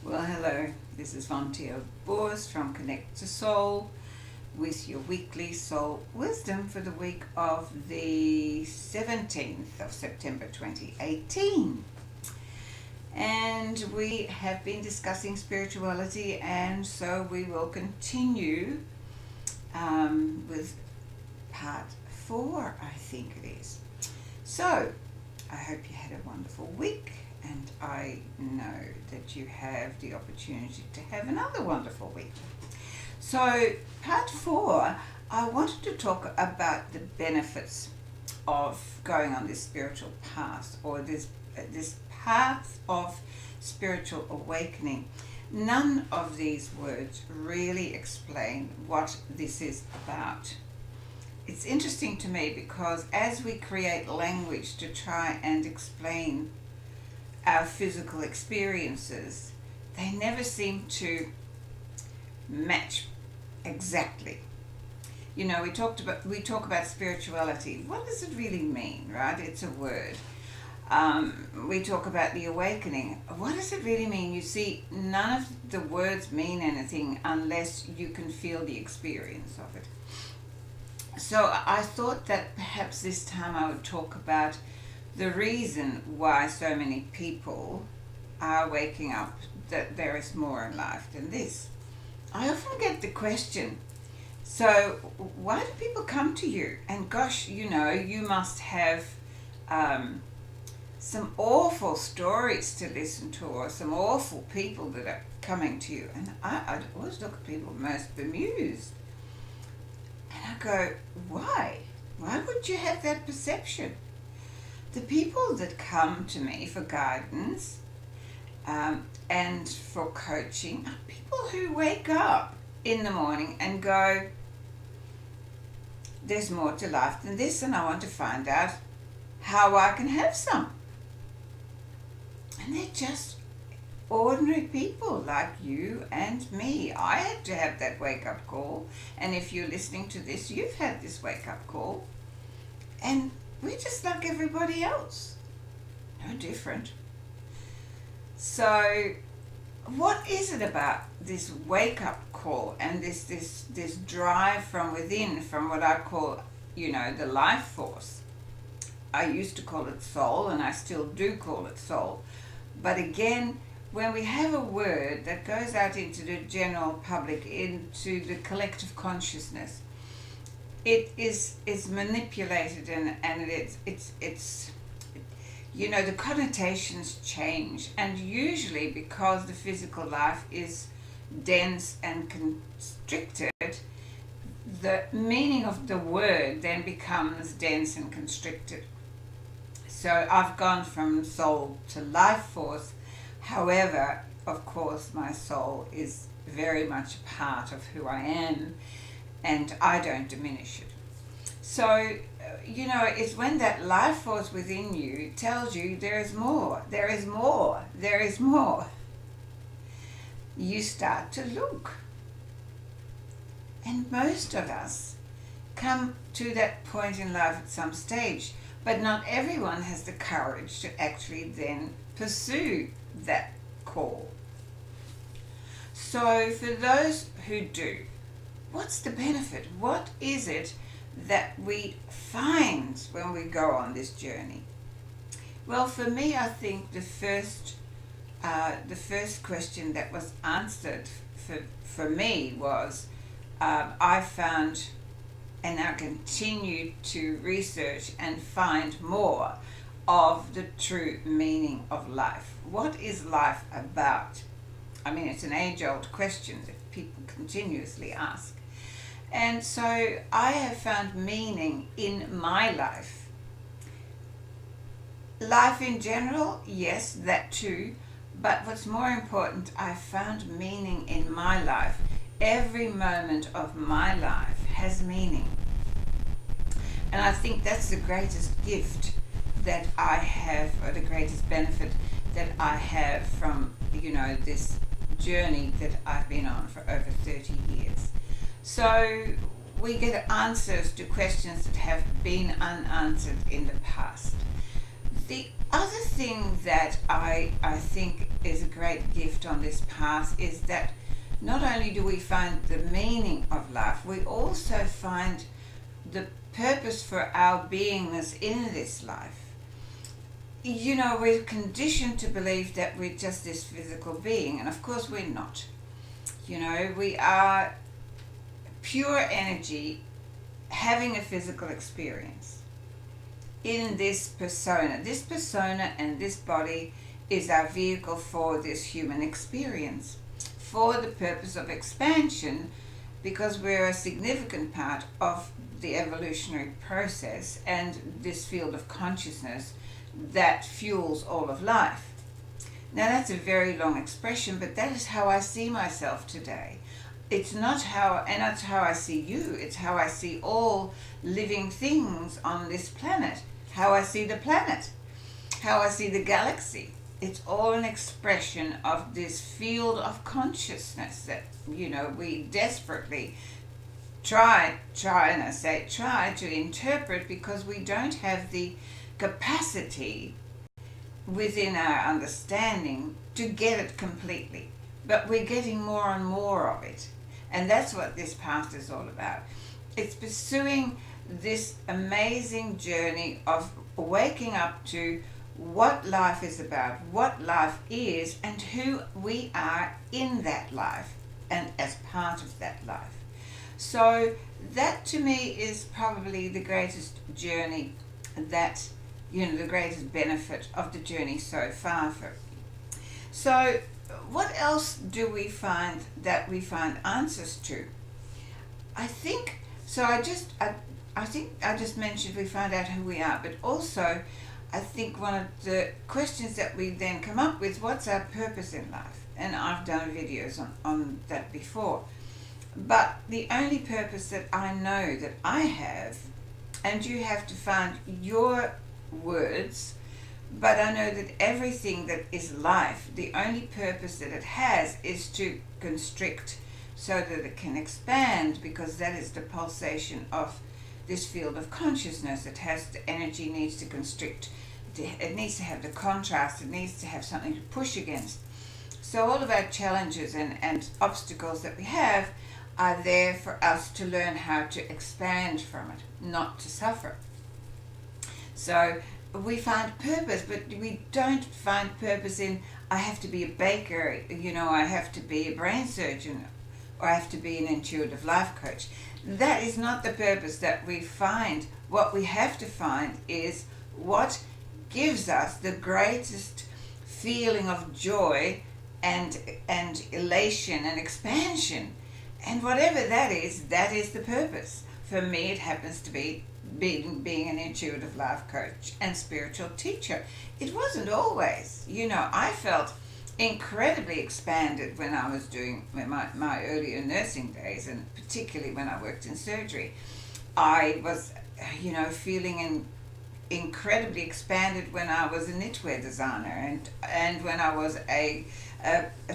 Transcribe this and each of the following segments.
Well, hello, this is Yvonne Teoh Bource from Connect to Soul with your weekly soul wisdom for the week of the 17th of September 2018. And we have been discussing spirituality, and so we will continue with part 4, I think it is. So, I hope you had a wonderful week, and I know that you have the opportunity to have another wonderful week. So, part 4, I wanted to talk about the benefits of going on this spiritual path, or this path of spiritual awakening. None of these words really explain what this is about. It's interesting to me because as we create language to try and explain our physical experiences, they never seem to match exactly. You know, we talk about spirituality. What does it really mean, right? It's a word. We talk about the awakening. What does it really mean? You see, none of the words mean anything unless you can feel the experience of it. So I thought that perhaps this time I would talk about the reason why so many people are waking up, that there is more in life than this. I often get the question, so why do people come to you? And gosh, you know, you must have some awful stories to listen to, or some awful people that are coming to you. And I always look at people most bemused. And I go, why? Why would you have that perception? The people that come to me for guidance and for coaching are people who wake up in the morning and go, there's more to life than this, and I want to find out how I can have some. And they're just ordinary people like you and me. I had to have that wake-up call, and if you're listening to this, you've had this wake-up call, and we're just like everybody else, no different. So what is it about this wake-up call and this drive from within, from what I call, you know, the life force? I used to call it soul, and I still do call it soul. But again, when we have a word that goes out into the general public, into the collective consciousness, it is manipulated, and it's you know, the connotations change, and usually because the physical life is dense and constricted, the meaning of the word then becomes dense and constricted. So I've gone from soul to life force. However, of course, my soul is very much a part of who I am, and I don't diminish it. So, you know, it's when that life force within you tells you there is more, there is more, there is more, you start to look. And most of us come to that point in life at some stage, but not everyone has the courage to actually then pursue that call. So for those who do, what's the benefit? What is it that we find when we go on this journey? Well, for me, I think the first question that was answered for me was, I found, and I continue to research and find more of the true meaning of life. What is life about? I mean, it's an age-old question that people continuously ask. And so I have found meaning in my life. Life in general, yes, that too. But what's more important, I found meaning in my life. Every moment of my life has meaning. And I think that's the greatest gift that I have, or the greatest benefit that I have from, you know, this journey that I've been on for over 30 years. So we get answers to questions that have been unanswered in the past. The other thing that I think is a great gift on this path is that not only do we find the meaning of life, we also find the purpose for our beingness in this life. We're conditioned to believe that we're just this physical being, and of course we're not. We are pure energy having a physical experience in this persona. This persona and this body is our vehicle for this human experience, for the purpose of expansion, because we're a significant part of the evolutionary process and this field of consciousness that fuels all of life. Now that's a very long expression, but that is how I see myself today. It's not how I see you, it's how I see all living things on this planet, how I see the planet, how I see the galaxy. It's all an expression of this field of consciousness that, we desperately try to interpret, because we don't have the capacity within our understanding to get it completely. But we're getting more and more of it. And that's what this path is all about. It's pursuing this amazing journey of waking up to what life is about, what life is, and who we are in that life and as part of that life. So that to me is probably the greatest journey that, the greatest benefit of the journey so far for me. So what else do we find that we find answers to? I think I just mentioned we find out who we are, but also I think one of the questions that we then come up with, what's our purpose in life? And I've done videos on that before. But the only purpose that I know that I have, and you have to find your words, but I know that everything that is life, the only purpose that it has is to constrict so that it can expand, because that is the pulsation of this field of consciousness. It has the energy, needs to constrict, it needs to have the contrast, it needs to have something to push against. So all of our challenges and obstacles that we have are there for us to learn how to expand from it, not to suffer. So we find purpose, but we don't find purpose in, I have to be a baker, I have to be a brain surgeon, or I have to be an intuitive life coach. That is not the purpose that we find. What we have to find is what gives us the greatest feeling of joy and elation and expansion. And whatever that is the purpose. For me, it happens to be being an intuitive life coach and spiritual teacher. It wasn't always. I felt incredibly expanded when I was doing my earlier nursing days, and particularly when I worked in surgery. I was, feeling incredibly expanded when I was a knitwear designer and when I was a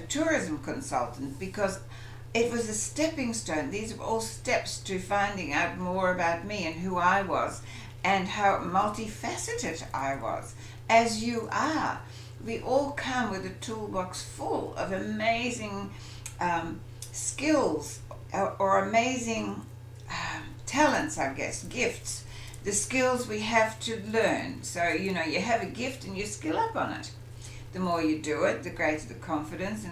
tourism consultant, because it was a stepping stone. These were all steps to finding out more about me and who I was and how multifaceted I was, as you are. We all come with a toolbox full of amazing skills or amazing talents, I guess, gifts. The skills we have to learn. So, you have a gift and you skill up on it. The more you do it, the greater the confidence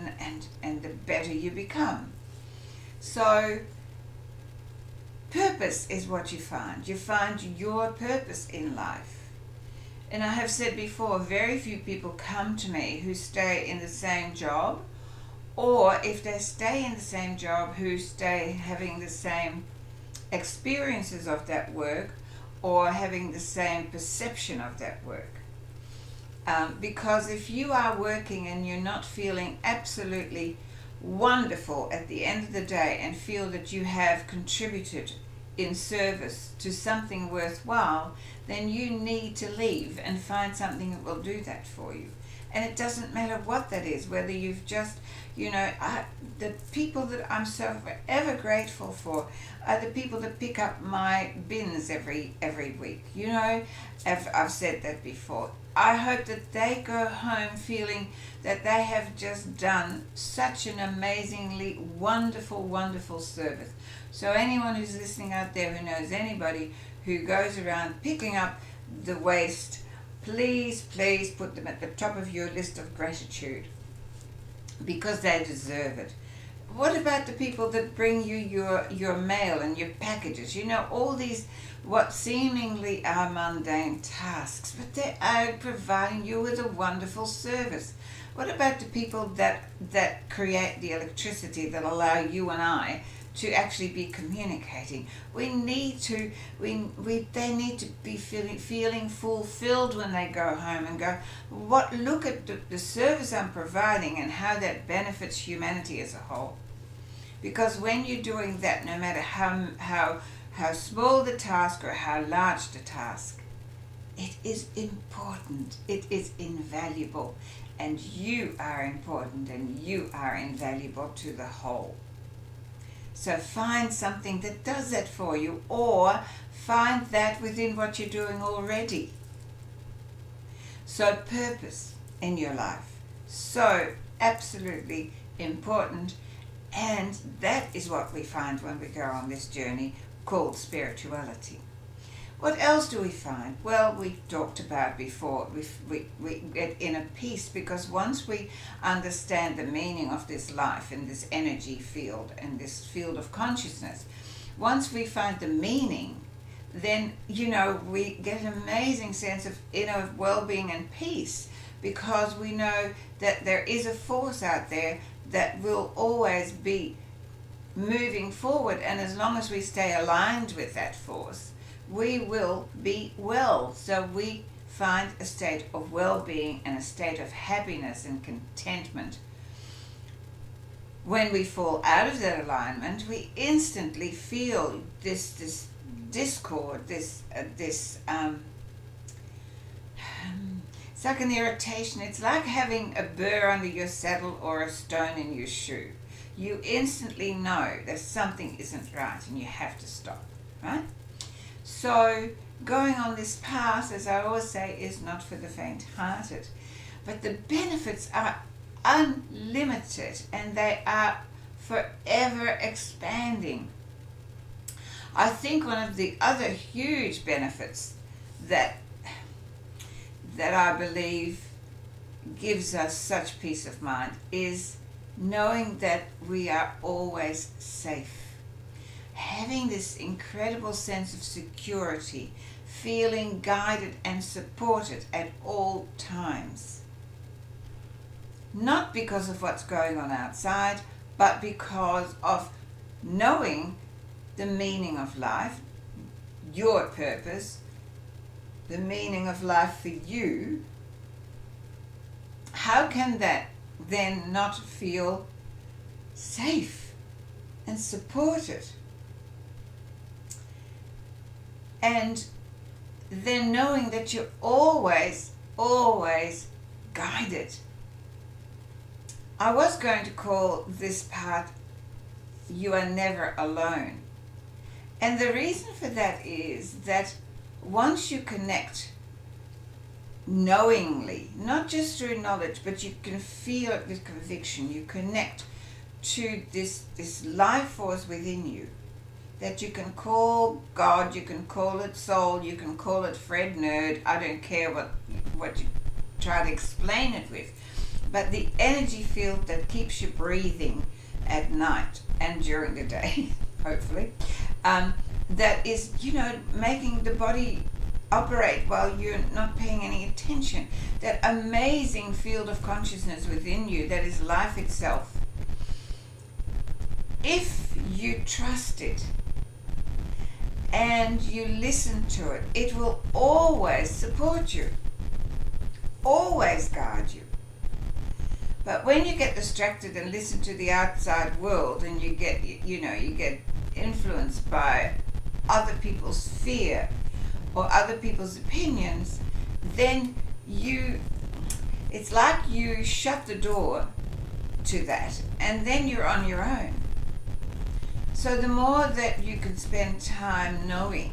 and the better you become. So, purpose is what you find. You find your purpose in life. And I have said before, very few people come to me who stay in the same job, or if they stay in the same job, who stay having the same experiences of that work or having the same perception of that work. Because if you are working and you're not feeling absolutely wonderful at the end of the day and feel that you have contributed in service to something worthwhile, then you need to leave and find something that will do that for you. And it doesn't matter what that is, whether you've just, the people that I'm so forever grateful for are the people that pick up my bins every week. I've said that before. I hope that they go home feeling that they have just done such an amazingly wonderful, wonderful service. So anyone who's listening out there who knows anybody who goes around picking up the waste, please put them at the top of your list of gratitude, because they deserve it. What about the people that bring you your mail and your packages? All these what seemingly are mundane tasks, but they are providing you with a wonderful service. What about the people that create the electricity that allow you and I to actually be communicating? They need to be feeling fulfilled when they go home and go, look at the service I'm providing and how that benefits humanity as a whole. Because when you're doing that, no matter how small the task or how large the task, it is important, it is invaluable, and you are important and you are invaluable to the whole. So find something that does that for you, or find that within what you're doing already. So purpose in your life, so absolutely important, and that is what we find when we go on this journey called spirituality. What else do we find? Well, we talked about before, we get inner peace, because once we understand the meaning of this life and this energy field and this field of consciousness, once we find the meaning, then, we get an amazing sense of inner well-being and peace, because we know that there is a force out there that will always be moving forward, and as long as we stay aligned with that force, we will be well. So we find a state of well-being and a state of happiness and contentment. When we fall out of that alignment, we instantly feel this discord, it's like an irritation. It's like having a burr under your saddle or a stone in your shoe. You instantly know that something isn't right and you have to stop, right? So going on this path, as I always say, is not for the faint-hearted. But the benefits are unlimited and they are forever expanding. I think one of the other huge benefits that I believe gives us such peace of mind is knowing that we are always safe. Having this incredible sense of security, feeling guided and supported at all times. Not because of what's going on outside, but because of knowing the meaning of life, your purpose, the meaning of life for you. How can that then not feel safe and supported? And then knowing that you're always guided. I was going to call this part, You Are Never Alone. And the reason for that is that once you connect knowingly, not just through knowledge, but you can feel it with conviction, you connect to this life force within you that you can call God, you can call it soul, you can call it Fred Nerd, I don't care what you try to explain it with, but the energy field that keeps you breathing at night and during the day, hopefully, that is, making the body operate while you're not paying any attention. That amazing field of consciousness within you that is life itself. If you trust it and you listen to it, it will always support you, always guide you. But when you get distracted and listen to the outside world, and you get influenced by other people's fear or other people's opinions, then you It's like you shut the door to that and then you're on your own. So the more that you can spend time knowing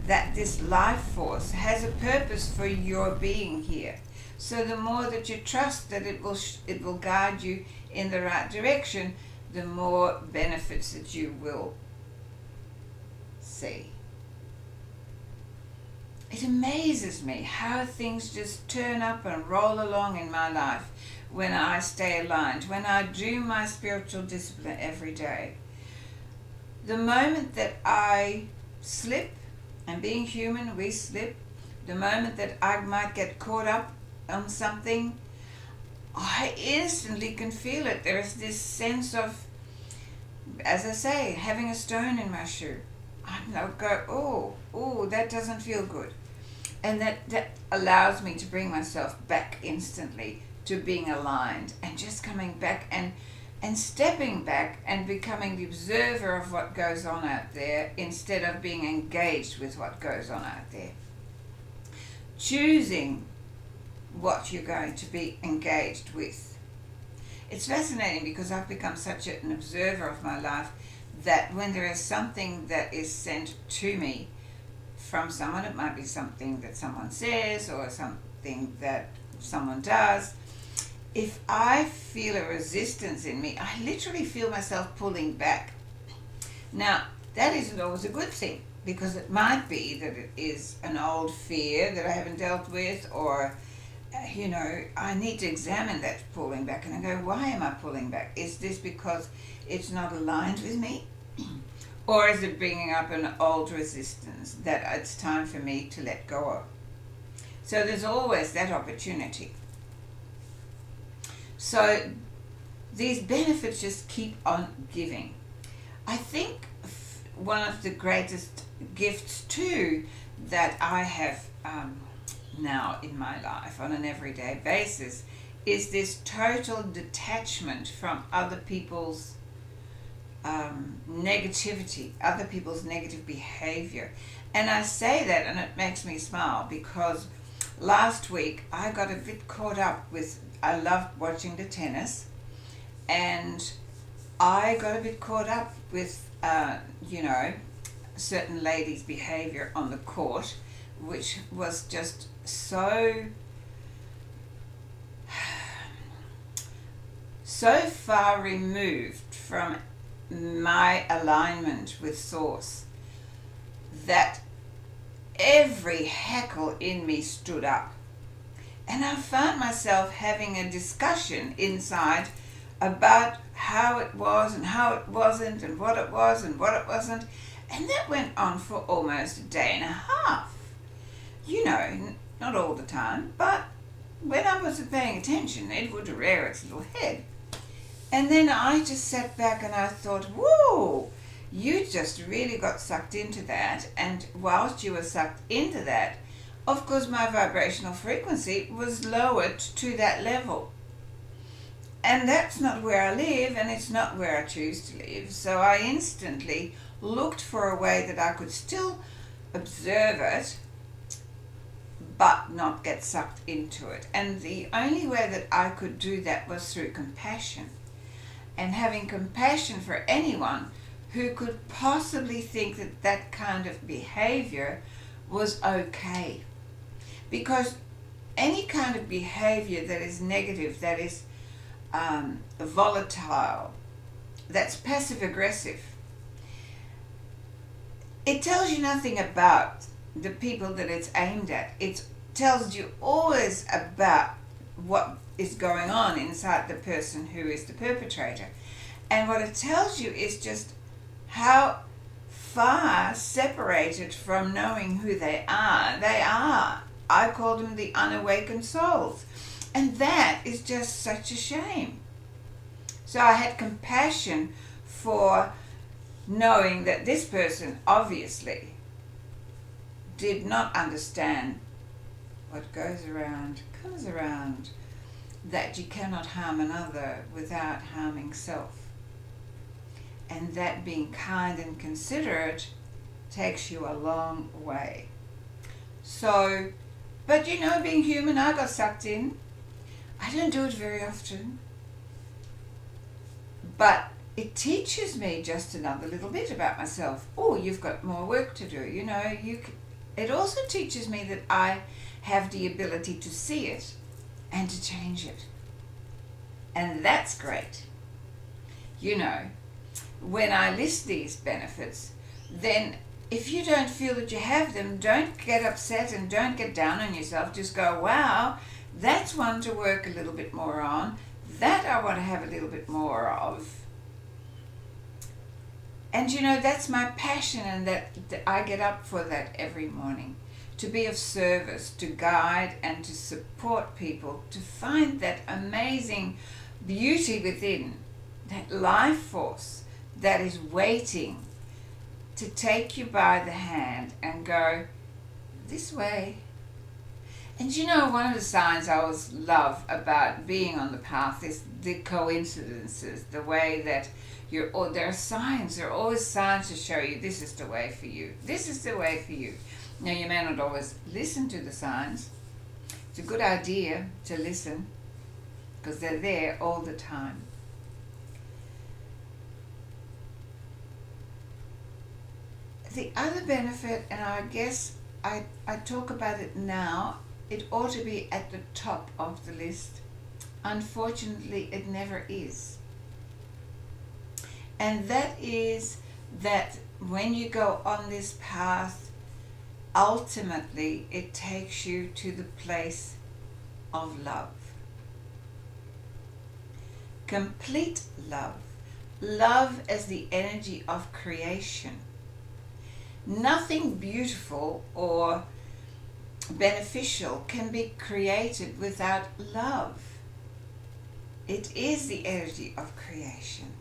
that this life force has a purpose for your being here, so the more that you trust that it will guide you in the right direction, the more benefits that you will see. It amazes me how things just turn up and roll along in my life when I stay aligned, when I do my spiritual discipline every day. The moment that I slip, and being human, we slip, the moment that I might get caught up on something, I instantly can feel it. There is this sense of, as I say, having a stone in my shoe. I'll go, oh, that doesn't feel good. And that allows me to bring myself back instantly to being aligned and just coming back and stepping back and becoming the observer of what goes on out there instead of being engaged with what goes on out there. Choosing what you're going to be engaged with. It's fascinating because I've become such an observer of my life that when there is something that is sent to me from someone, it might be something that someone says or something that someone does, if I feel a resistance in me, I literally feel myself pulling back. Now, that isn't always a good thing, because it might be that it is an old fear that I haven't dealt with, or I need to examine that pulling back and I go, why am I pulling back? Is this because it's not aligned with me? Or is it bringing up an old resistance that it's time for me to let go of? So there's always that opportunity. So these benefits just keep on giving. I think one of the greatest gifts too that I have now in my life on an everyday basis is this total detachment from other people's negativity, other people's negative behavior. And I say that and it makes me smile because last week I got a bit caught up with, I loved watching the tennis, and I got a bit caught up with, certain ladies' behavior on the court, which was just so far removed from my alignment with Source that every hackle in me stood up. And I found myself having a discussion inside about how it was and how it wasn't and what it was and what it wasn't. And that went on for almost a day and a half. Not all the time, but when I wasn't paying attention, it would rear its little head. And then I just sat back and I thought, whoa, you just really got sucked into that. And whilst you were sucked into that, of course my vibrational frequency was lowered to that level. And that's not where I live, and it's not where I choose to live. So I instantly looked for a way that I could still observe it, but not get sucked into it. And the only way that I could do that was through compassion. And having compassion for anyone who could possibly think that that kind of behavior was okay. Because any kind of behavior that is negative, that is volatile, that's passive-aggressive, it tells you nothing about the people that it's aimed at. It tells you always about what is going on inside the person who is the perpetrator. And what it tells you is just how far separated from knowing who they are. I call them the unawakened souls. And that is just such a shame. So I had compassion for knowing that this person obviously did not understand what goes around comes around, that you cannot harm another without harming self. And that being kind and considerate takes you a long way. So, but being human, I got sucked in. I don't do it very often, but it teaches me just another little bit about myself. Oh, you've got more work to do. It also teaches me that I have the ability to see it and to change it. And that's great. When I list these benefits, then if you don't feel that you have them, don't get upset and don't get down on yourself. Just go, wow, that's one to work a little bit more on. That I want to have a little bit more of. And that's my passion, and that I get up for that every morning. To be of service, to guide and to support people, to find that amazing beauty within, that life force that is waiting to take you by the hand and go this way. And one of the signs I always love about being on the path is the coincidences, the way that there are always signs to show you this is the way for you. This is the way for you. Now, you may not always listen to the signs. It's a good idea to listen because they're there all the time. The other benefit, and I guess I talk about it now, it ought to be at the top of the list. Unfortunately, it never is. And that is that when you go on this path, ultimately it takes you to the place of love. Complete love. Love as the energy of creation. Nothing beautiful or beneficial can be created without love. It is the energy of creation.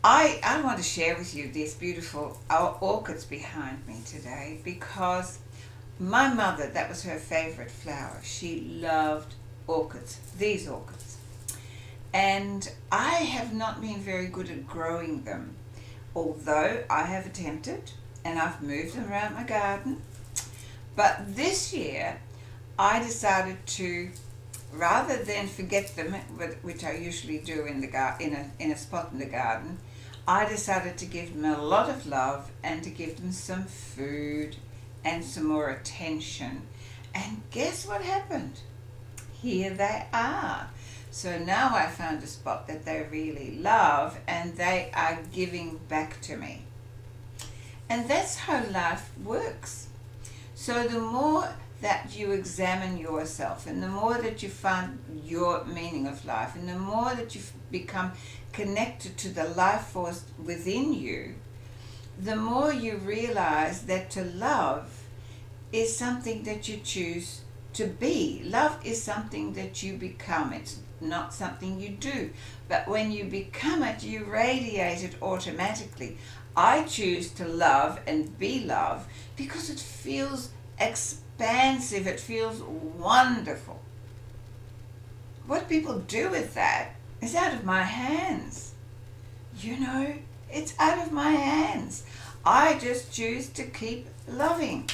I want to share with you these beautiful orchids behind me today because my mother, that was her favorite flower. She loved orchids, these orchids. And I have not been very good at growing them, although I have attempted and I've moved them around my garden. But this year I decided to, rather than forget them, which I usually do in a spot in the garden, I decided to give them a lot of love and to give them some food and some more attention. And guess what happened? Here they are. So now I found a spot that they really love and they are giving back to me. And that's how life works. So the more that you examine yourself and the more that you find your meaning of life and the more that you become connected to the life force within you, the more you realize that to love is something that you choose to be. Love is something that you become. It's not something you do. But when you become it, you radiate it automatically. I choose to love and be love because it feels expansive. It feels wonderful. What people do with that is out of my hands. It's out of my hands. I just choose to keep loving.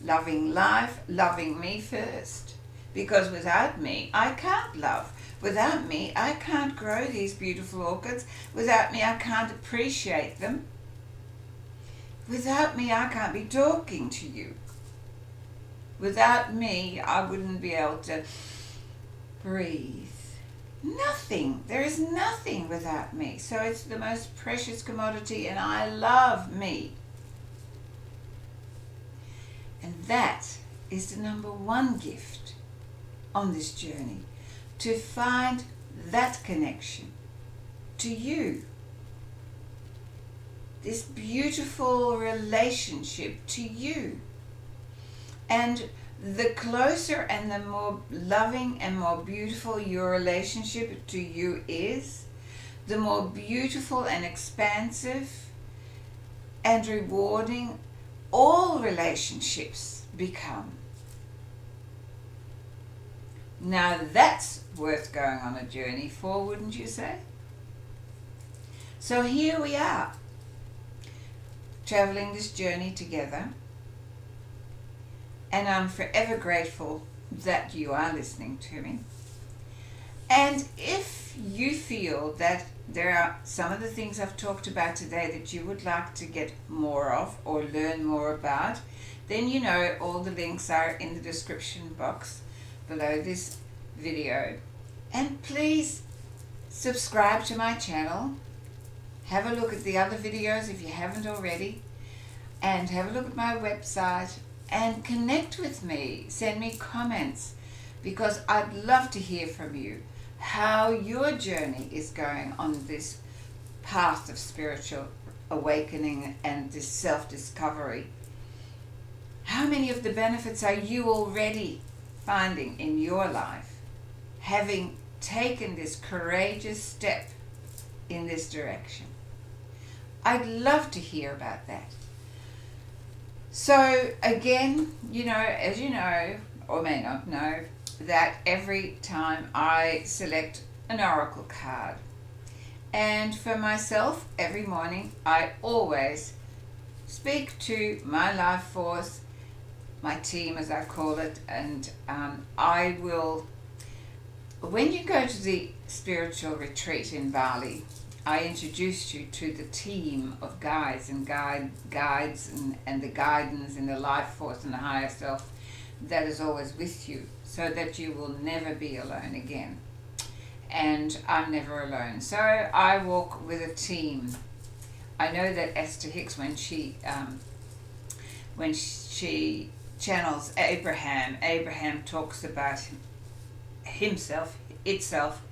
Loving life, loving me first. Because without me, I can't love. Without me, I can't grow these beautiful orchids. Without me, I can't appreciate them. Without me, I can't be talking to you. Without me, I wouldn't be able to breathe. Nothing. There is nothing without me. So it's the most precious commodity and I love me. And that is the number one gift on this journey. To find that connection to you. This beautiful relationship to you. And the closer and the more loving and more beautiful your relationship to you is, the more beautiful and expansive and rewarding all relationships become. Now that's worth going on a journey for, wouldn't you say? So here we are, traveling this journey together. And I'm forever grateful that you are listening to me. And if you feel that there are some of the things I've talked about today that you would like to get more of or learn more about, then you know all the links are in the description box below this video. And please subscribe to my channel. Have a look at the other videos if you haven't already. And have a look at my website and connect with me. Send me comments, because I'd love to hear from you how your journey is going on this path of spiritual awakening and this self-discovery. How many of the benefits are you already finding in your life, having taken this courageous step in this direction? I'd love to hear about that. So again, as you know, or may not know, that every time I select an oracle card, and for myself, every morning, I always speak to my life force, my team as I call it, and I will, when you go to the spiritual retreat in Bali, I introduced you to the team of guides and guides and the guidance and the life force and the higher self that is always with you, so that you will never be alone again. And I'm never alone. So I walk with a team. I know that Esther Hicks, when she channels Abraham talks about itself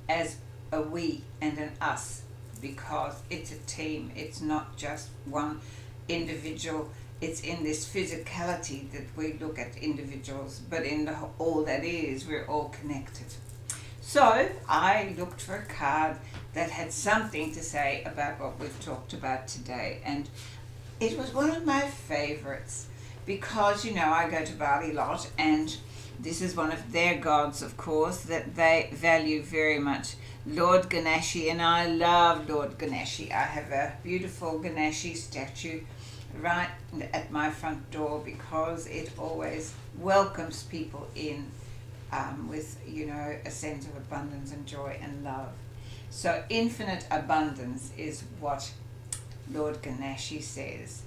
as a we and an us, because it's a team. It's not just one individual. It's in this physicality that we look at individuals, but in all that is, we're all connected. So I looked for a card that had something to say about what we've talked about today, and it was one of my favorites, because I go to Bali a lot, and this is one of their gods, of course, that they value very much, Lord Ganeshi, and I love Lord Ganeshi. I have a beautiful Ganeshi statue right at my front door, because it always welcomes people in with a sense of abundance and joy and love. So infinite abundance is what Lord Ganeshi says.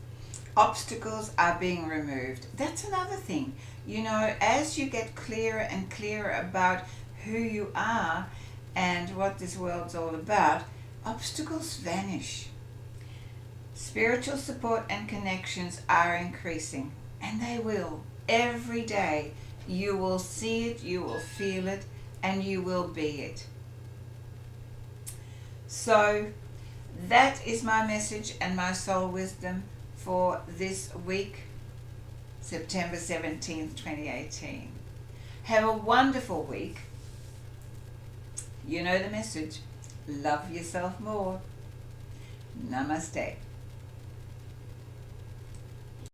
Obstacles are being removed. That's another thing. As you get clearer and clearer about who you are and what this world's all about, obstacles vanish. Spiritual support and connections are increasing, and they will. Every day you will see it, you will feel it, and you will be it. So that is my message and my soul wisdom for this week, September 17th, 2018. Have a wonderful week. You know the message. Love yourself more. Namaste.